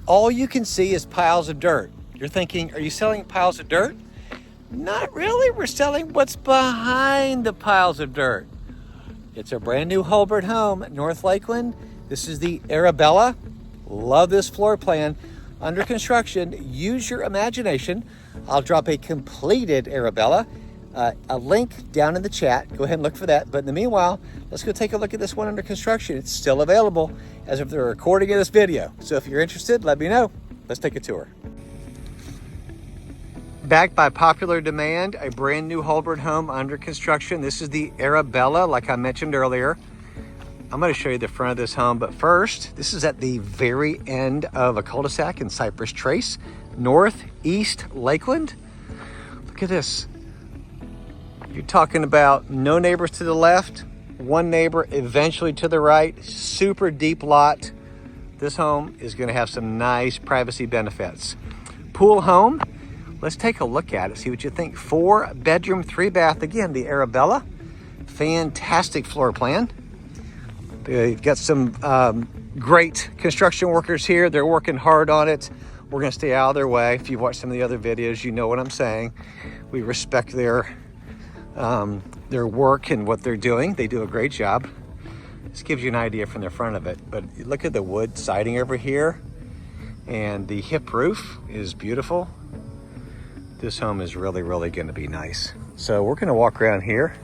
all you can see is piles of dirt. You're thinking, are you selling piles of dirt? Not really, we're selling what's behind the piles of dirt. It's a brand new Hulbert Home, North Lakeland. This is the Arabella. Love this floor plan. Under construction, use your imagination. I'll drop a completed Arabella, a link down in the chat. Go ahead and look for that. But in the meanwhile, let's go take a look at this one under construction. It's still available as of the recording of this video. So if you're interested, let me know. Let's take a tour. Backed by popular demand, a brand new Hulbert Home under construction. This is the Arabella, like I mentioned earlier. I'm going to show you the front of this home, but first, this is at the very end of a cul-de-sac in Cypress Trace, Northeast Lakeland. Look at this. You're talking about no neighbors to the left, one neighbor eventually to the right, super deep lot. This home is going to have some nice privacy benefits. Pool home. Let's take a look at it, see what you think. 4-bedroom, 3-bath. Again, the Arabella. Fantastic floor plan. They've got some great construction workers here. They're working hard on it. We're gonna stay out of their way. If you've watched some of the other videos, you know what I'm saying. We respect their work and what they're doing. They do a great job. This gives you an idea from the front of it. But look at the wood siding over here. And the hip roof is beautiful. This home is really, really gonna be nice. So we're gonna walk around here.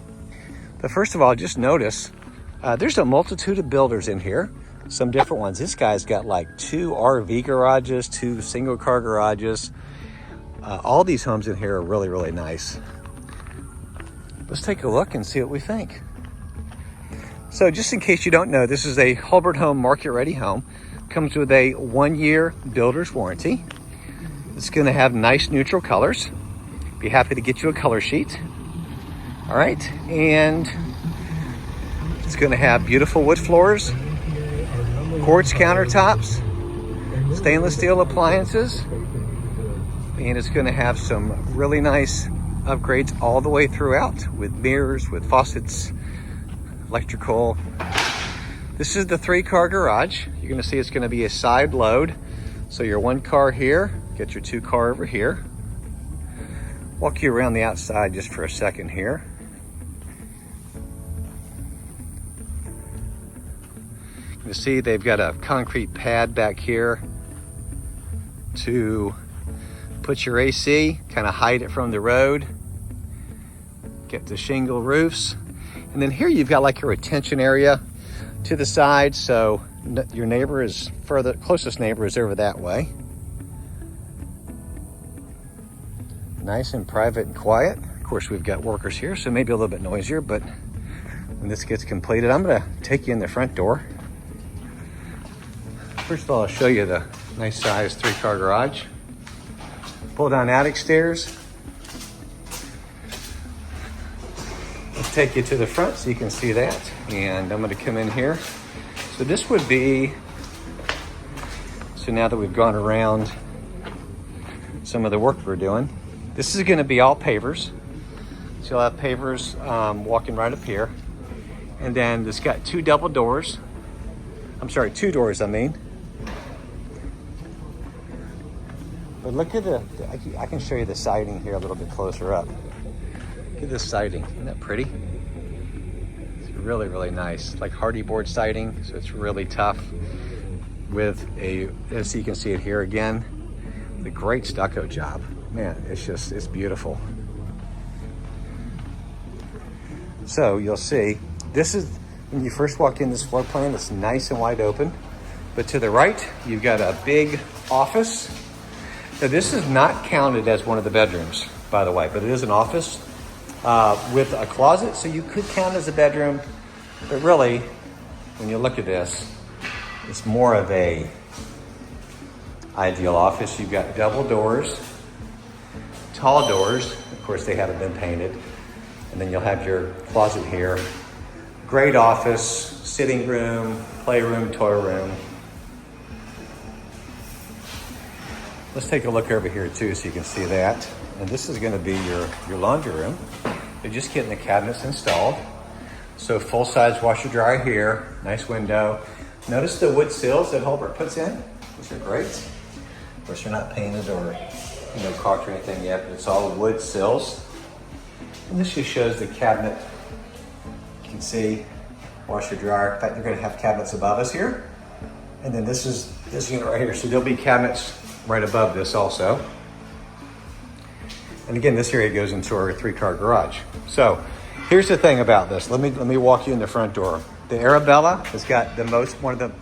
But first of all, just notice, there's a multitude of builders in here, some different ones. This guy's got like 2 RV garages, 2 single car garages. All these homes in here are really, really nice. Let's take a look and see what we think. So just in case you don't know, this is a Hulbert Home market ready home. Comes with a 1-year builder's warranty. It's gonna have nice neutral colors. Be happy to get you a color sheet. All right, and it's going to have beautiful wood floors, quartz countertops, stainless steel appliances, and it's going to have some really nice upgrades all the way throughout with mirrors, with faucets, electrical. This is the 3-car garage. You're going to see it's going to be a side load. So your 1 car here, get your 2 car over here. Walk you around the outside just for a second here. You see they've got a concrete pad back here to put your AC, kind of hide it from the road. Get the shingle roofs. And then here you've got like a retention area to the side, so your neighbor is further, closest neighbor is over that way. Nice and private and quiet. Of course, we've got workers here, so maybe a little bit noisier, but when this gets completed, I'm gonna take you in the front door. First of all, I'll show you the nice size 3-car garage. Pull down attic stairs. Let's take you to the front so you can see that. And I'm gonna come in here. So this would be, so now that we've gone around some of the work we're doing, this is gonna be all pavers. So you'll have pavers walking right up here. And then it's got 2 double doors. I'm sorry, 2 doors, I mean. But look at I can show you the siding here a little bit closer up. Look at this siding, isn't that pretty? It's really, really nice. Like hardy board siding, so it's really tough with as you can see it here again, the great stucco job. Man, it's beautiful. So you'll see, this is, when you first walk in this floor plan, it's nice and wide open. But to the right, you've got a big office. Now this is not counted as one of the bedrooms, by the way, but it is an office with a closet, so you could count as a bedroom. But really, when you look at this, it's more of a ideal office. You've got double doors, tall doors. Of course, they haven't been painted. And then you'll have your closet here. Great office, sitting room, playroom, toy room. Let's take a look over here too so you can see that. And this is gonna be your laundry room. They're just getting the cabinets installed. So full-size washer dryer here, nice window. Notice the wood sills that Hulbert puts in, which are great. course, they're not painted or caulked or anything yet, but it's all wood sills. And this just shows the cabinet. You can see washer dryer. In fact, they're going to have cabinets above us here, and then this is this unit right here. So there'll be cabinets right above this also. And again, this area goes into our 3-car garage. So here's the thing about this. Let me walk you in the front door. The Arabella has got one of the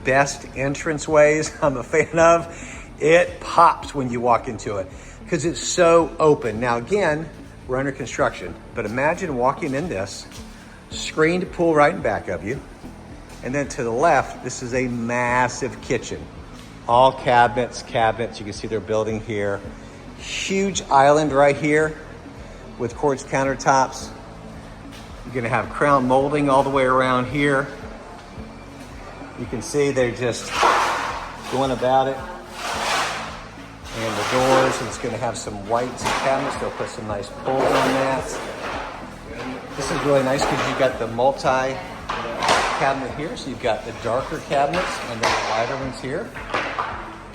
best entrance ways I'm a fan of. It pops when you walk into it because it's so open. Now again, we're under construction, but imagine walking in this, screened pool right in back of you. And then to the left, this is a massive kitchen. All cabinets. You can see they're building here. Huge island right here with quartz countertops. You're gonna have crown molding all the way around here. You can see they're just going about it. And the doors, and it's gonna have some white cabinets. They'll put some nice pulls on that. This is really nice because you've got the multi-cabinet here. So you've got the darker cabinets and then the lighter ones here.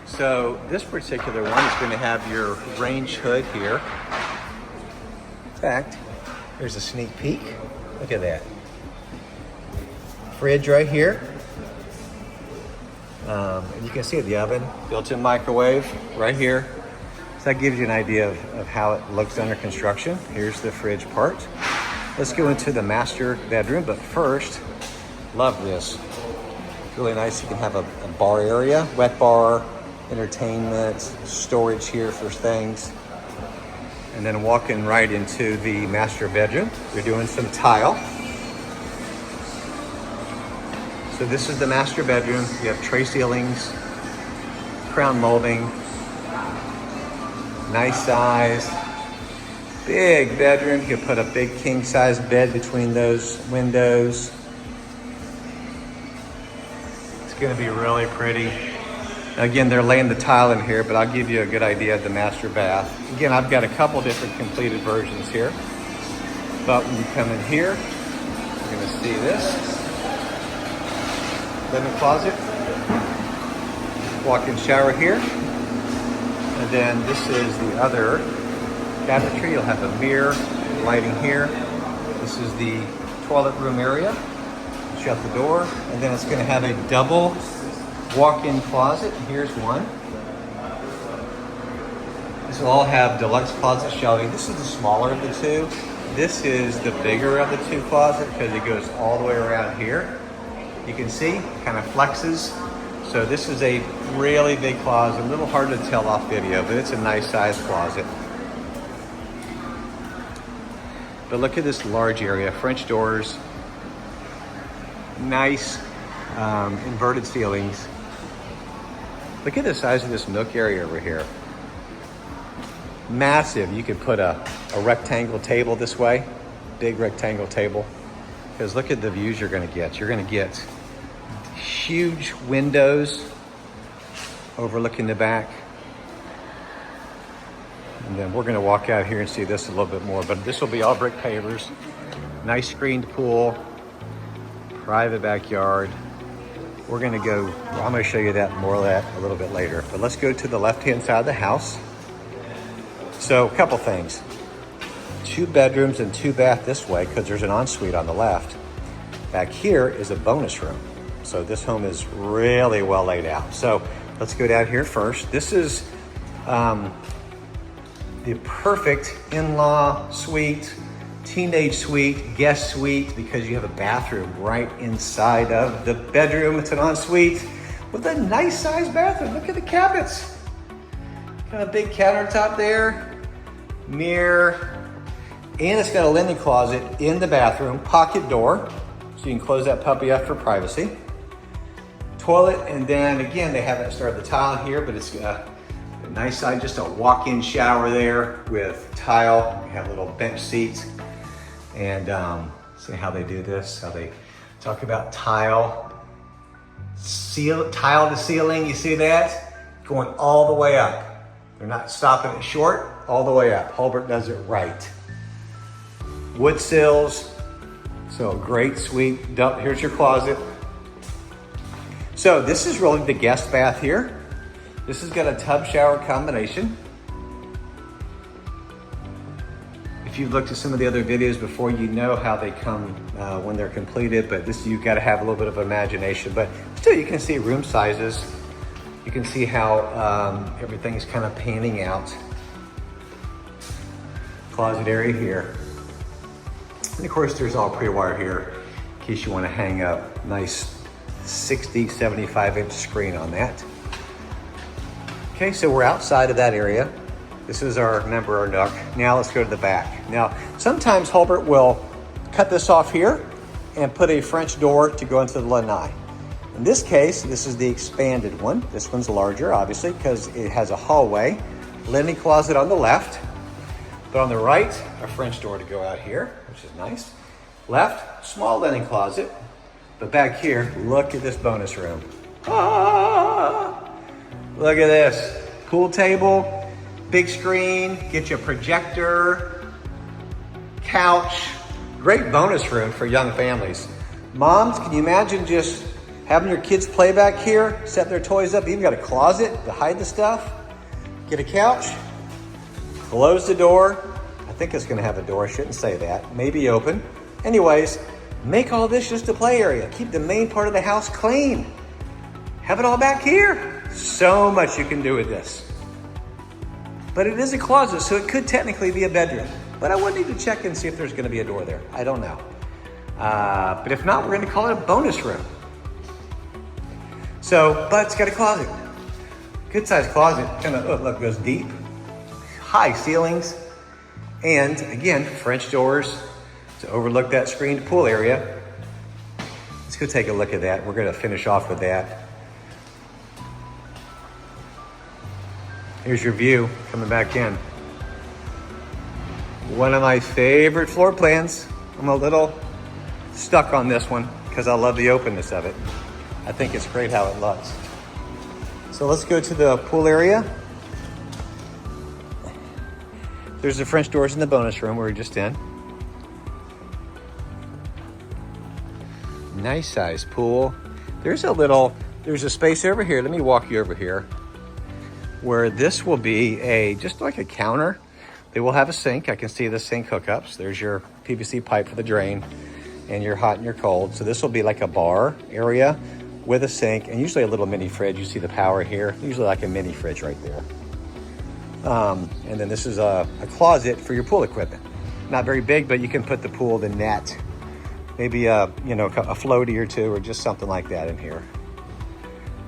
So this particular one is going to have your range hood here. In fact, here's a sneak peek. Look at that. Fridge right here. And you can see the oven, built-in microwave right here. So that gives you an idea of how it looks under construction. Here's the fridge part. Let's go into the master bedroom, but first, love this. Really nice. You can have a bar area, wet bar, entertainment, storage here for things. And then walking right into the master bedroom. We're doing some tile. So this is the master bedroom. You have tray ceilings, crown molding, nice size, big bedroom. You can put a big king size bed between those windows. It's gonna be really pretty. Again, they're laying the tile in here, but I'll give you a good idea of the master bath. Again, I've got a couple different completed versions here. But when you come in here, you're gonna see this. Linen closet. Walk-in shower here. And then this is the other cabinetry. You'll have a mirror, lighting here. This is the toilet room area. Shut the door, and then it's gonna have a double walk-in closet. Here's one. This will all have deluxe closet shelving. This is the smaller of the two. This is the bigger of the two closet because it goes all the way around here. You can see, kind of flexes. So this is a really big closet. A little hard to tell off video, but it's a nice size closet. But look at this large area, French doors, nice inverted ceilings. Look at the size of this nook area over here. Massive. You could put a rectangle table this way, big rectangle table. Because look at the views you're gonna get. You're gonna get huge windows overlooking the back. And then we're gonna walk out here and see this a little bit more, but this will be all brick pavers. Nice screened pool, private backyard. We're gonna go, I'm gonna show you that, more of that a little bit later. But let's go to the left-hand side of the house. So a couple things. 2 bedrooms and 2 bath this way because there's an ensuite on the left. Back here is a bonus room. So this home is really well laid out. So let's go down here first. This is the perfect in-law suite, teenage suite, guest suite, because you have a bathroom right inside of the bedroom. It's an ensuite with a nice sized bathroom. Look at the cabinets. Got a big countertop there, mirror, and it's got a linen closet in the bathroom, pocket door, so you can close that puppy up for privacy. Toilet, and then again, they haven't started the tile here, but it's a nice side, just a walk-in shower there with tile. You have little bench seats. And see how they do this, how they talk about tile to ceiling, you see that? Going all the way up. They're not stopping it short, all the way up. Hulbert does it right. Wood sills, so great suite. Here's your closet. So this is really the guest bath here. This has got a tub shower combination. If you've looked at some of the other videos before, you know how they come when they're completed, but this, you've got to have a little bit of imagination. But still, you can see room sizes. You can see how everything's kind of panning out. Closet area here. And of course, there's all pre-wire here in case you want to hang up nice 60, 75-inch screen on that. Okay, so we're outside of that area. This is our nook. Now let's go to the back. Now, sometimes Hulbert will cut this off here and put a French door to go into the lanai. In this case, this is the expanded one. This one's larger, obviously, because it has a hallway, linen closet on the left, but on the right, a French door to go out here, which is nice. Left, small linen closet, but back here, look at this bonus room. Ah, look at this. Pool table. Big screen, get you a projector, couch. Great bonus room for young families. Moms, can you imagine just having your kids play back here, set their toys up? You even got a closet to hide the stuff. Get a couch, close the door. I think it's gonna have a door, I shouldn't say that. Maybe open. Anyways, make all this just a play area. Keep the main part of the house clean. Have it all back here. So much you can do with this. But it is a closet, so it could technically be a bedroom. But I would need to check and see if there's gonna be a door there. I don't know. But if not, we're gonna call it a bonus room. So, but it's got a closet. Good sized closet, kind of, look, goes deep. High ceilings. And again, French doors to overlook that screened pool area. Let's go take a look at that. We're gonna finish off with that. Here's your view coming back in. One of my favorite floor plans. I'm a little stuck on this one because I love the openness of it. I think it's great how it looks. So let's go to the pool area. There's the French doors in the bonus room we were just in. Nice size pool. There's a space over here. Let me walk you over here, where this will be just like a counter. They will have a sink. I can see the sink hookups. There's your PVC pipe for the drain and your hot and your cold. So this will be like a bar area with a sink and usually a little mini fridge. You see the power here, usually like a mini fridge right there. And then this is a closet for your pool equipment. Not very big, but you can put the pool, the net, maybe a floaty or two or just something like that in here.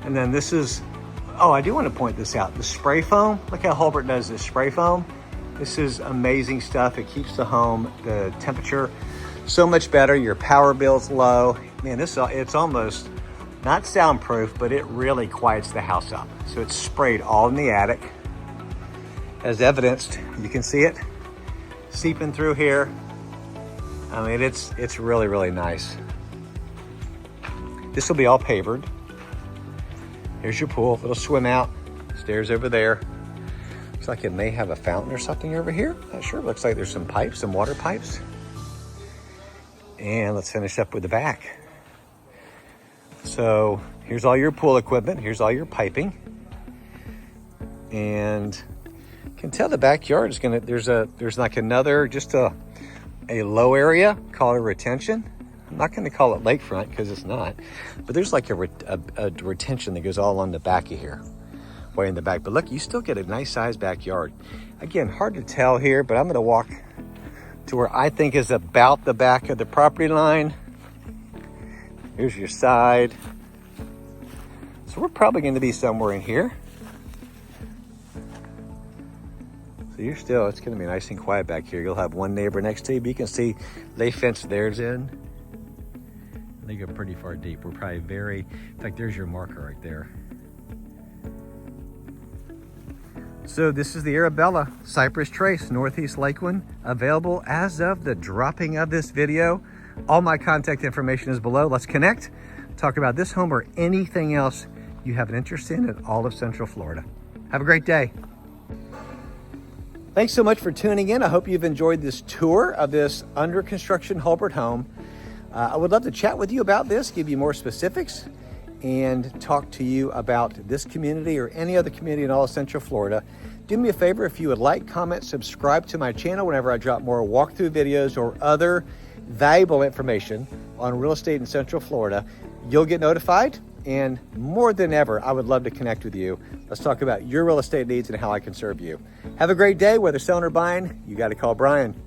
And then this is, oh, I do want to point this out. The spray foam, look how Hulbert does this spray foam. This is amazing stuff. It keeps the temperature so much better. Your power bill's low. Man, it's almost not soundproof, but it really quiets the house up. So it's sprayed all in the attic. As evidenced, you can see it seeping through here. I mean, it's really, really nice. This will be all pavered. Here's your pool, little swim out, stairs over there. Looks like it may have a fountain or something over here. Not sure, looks like there's some pipes, some water pipes. And let's finish up with the back. So here's all your pool equipment, here's all your piping. And you can tell the backyard is there's like another, just a low area, call it retention. I'm not going to call it lakefront because it's not, but there's like a retention that goes all along the back of here, way in the back. But look, you still get a nice sized backyard. Again, hard to tell here, but I'm going to walk to where I think is about the back of the property line. Here's your side. So we're probably going to be somewhere in here. So it's going to be nice and quiet back here. You'll have one neighbor next to you, but you can see they fenced theirs in. They go pretty far deep. We're probably in fact, there's your marker right there. So this is the Arabella Cypress Trace, Northeast Lakeland, available as of the dropping of this video. All my contact information is below. Let's connect, talk about this home or anything else you have an interest in all of Central Florida. Have a great day. Thanks so much for tuning in. I hope you've enjoyed this tour of this under construction Hulbert home. I would love to chat with you about this, give you more specifics. and talk to you about this community or any other community in all of Central Florida. Do me a favor, if you would like, comment, subscribe to my channel whenever I drop more walkthrough videos or other valuable information on real estate in Central Florida. You'll get notified, and more than ever, I would love to connect with you. Let's talk about your real estate needs and how I can serve you. Have a great day. Whether selling or buying, you got to call Brian.